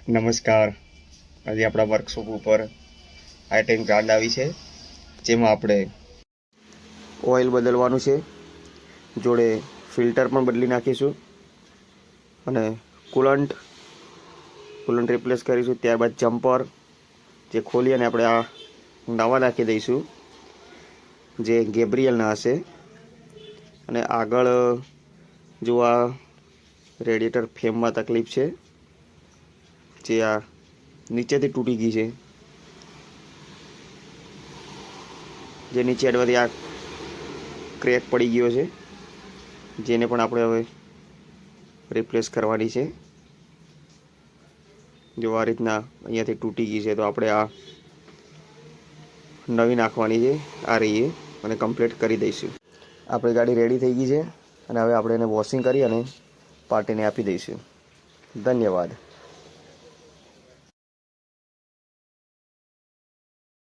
નમસ્કાર. આજે આપણા વર્કશોપ ઉપર આઈટેન કાર્ડ આવી છે, જેમાં આપણે ઓઇલ બદલવાનું છે, જોડે ફિલ્ટર પણ બદલી નાખીશું અને કુલન્ટ રિપ્લેસ કરીશું. ત્યારબાદ જમ્પર જે ખોલી અને આપણે આ નવા નાખી દઈશું, જે ગેબ્રિયલના હશે. અને આગળ જો આ રેડિએટર ફેમમાં તકલીફ છે, જે આ નીચેથી તૂટી ગઈ છે, જે નીચે અડવાથી આ ક્રેક પડી ગયો છે, જેને પણ આપણે હવે રિપ્લેસ કરવાની છે. જો આ રીતના અહીંયાથી તૂટી ગઈ છે, તો આપણે આ નવી નાખવાની છે આ રહીએ અને કમ્પ્લીટ કરી દઈશું. આપણી ગાડી રેડી થઈ ગઈ છે અને હવે આપણે એને વોશિંગ કરી અને પાર્ટીને આપી દઈશું. ધન્યવાદ.